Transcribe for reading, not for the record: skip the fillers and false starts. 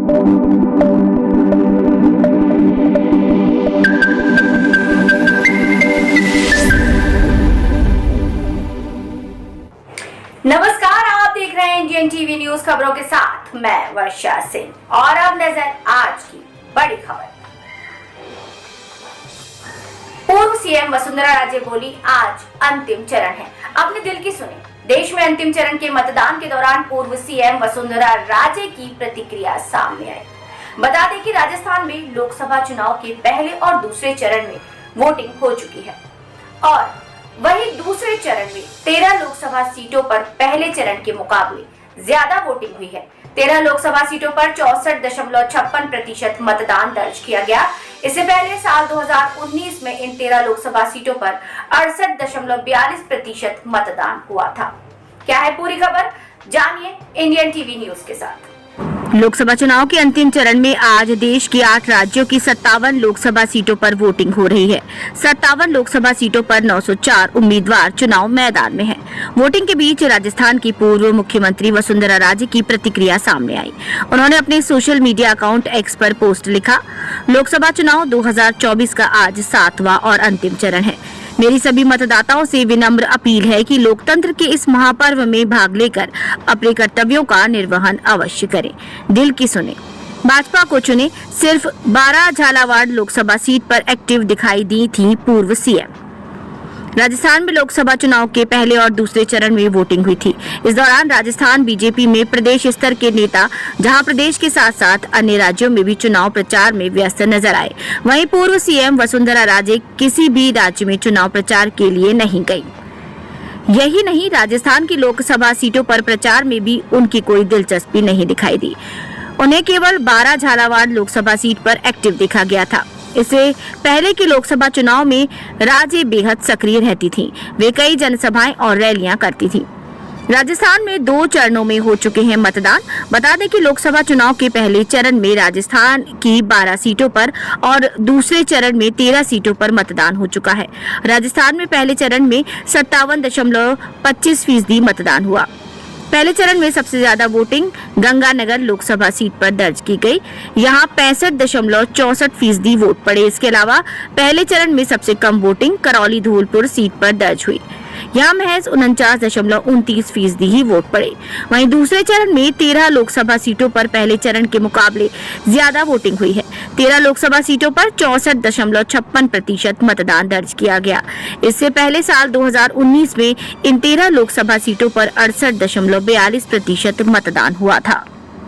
नमस्कार, आप देख रहे हैं इंडियन टीवी न्यूज खबरों के साथ मैं वर्षा सिंह। और अब नजर आज की बड़ी खबर। पूर्व सीएम वसुंधरा राजे बोली, आज अंतिम चरण है, अपने दिल की सुने। देश में अंतिम चरण के मतदान के दौरान पूर्व सीएम वसुंधरा राजे की प्रतिक्रिया सामने आई। बता दें कि राजस्थान में लोकसभा चुनाव के पहले और दूसरे चरण में वोटिंग हो चुकी है और वहीं दूसरे चरण में 13 लोकसभा सीटों पर पहले चरण के मुकाबले ज्यादा वोटिंग हुई है। 13 लोकसभा सीटों पर 64.56% मतदान दर्ज किया गया। इससे पहले साल 2019 में इन 13 लोकसभा सीटों पर 68.42% मतदान हुआ था। क्या है पूरी खबर, जानिए इंडियन टीवी न्यूज के साथ। लोकसभा चुनाव के अंतिम चरण में आज देश की 8 राज्यों की 57 लोकसभा सीटों पर वोटिंग हो रही है। 57 लोकसभा सीटों पर 904 उम्मीदवार चुनाव मैदान में हैं। वोटिंग के बीच राजस्थान की पूर्व मुख्यमंत्री वसुंधरा राजे की प्रतिक्रिया सामने आई। उन्होंने अपने सोशल मीडिया अकाउंट एक्स पर पोस्ट लिखा, लोकसभा चुनाव 2024 का आज 7वां और अंतिम चरण है। मेरी सभी मतदाताओं से विनम्र अपील है कि लोकतंत्र के इस महापर्व में भाग लेकर अपने कर्तव्यों का निर्वहन अवश्य करें। दिल की सुने, भाजपा को चुने। सिर्फ 12 झालावाड़ लोकसभा सीट पर एक्टिव दिखाई दी थी पूर्व सीएम। राजस्थान में लोकसभा चुनाव के पहले और दूसरे चरण में वोटिंग हुई थी। इस दौरान राजस्थान बीजेपी में प्रदेश स्तर के नेता, जहां प्रदेश के साथ साथ अन्य राज्यों में भी चुनाव प्रचार में व्यस्त नजर आए। वहीं पूर्व सीएम वसुंधरा राजे किसी भी राज्य में चुनाव प्रचार के लिए नहीं गई। यही नहीं, राजस्थान की लोकसभा सीटों पर प्रचार में भी उनकी कोई दिलचस्पी नहीं दिखाई दी। उन्हें केवल 12 झालावाड़ लोकसभा सीट पर एक्टिव देखा गया था। इससे पहले के लोकसभा चुनाव में राजे बेहद सक्रिय रहती थीं। वे कई जनसभाएं और रैलियां करती थीं। राजस्थान में 2 चरणों में हो चुके हैं मतदान। बता दें कि लोकसभा चुनाव के पहले चरण में राजस्थान की 12 सीटों पर और दूसरे चरण में 13 सीटों पर मतदान हो चुका है। राजस्थान में पहले चरण में 57.25% मतदान हुआ। पहले चरण में सबसे ज्यादा वोटिंग गंगानगर लोकसभा सीट पर दर्ज की गई। यहां 65.64% वोट पड़े। इसके अलावा पहले चरण में सबसे कम वोटिंग करौली धौलपुर सीट पर दर्ज हुई। यहां महज 49.29% ही वोट पड़े। वहीं दूसरे चरण में 13 लोकसभा सीटों पर पहले चरण के मुकाबले ज्यादा वोटिंग हुई है। 13 लोकसभा सीटों पर 64.56% मतदान दर्ज किया गया। इससे पहले साल 2019 में इन 13 लोकसभा सीटों पर 68.42% मतदान हुआ था।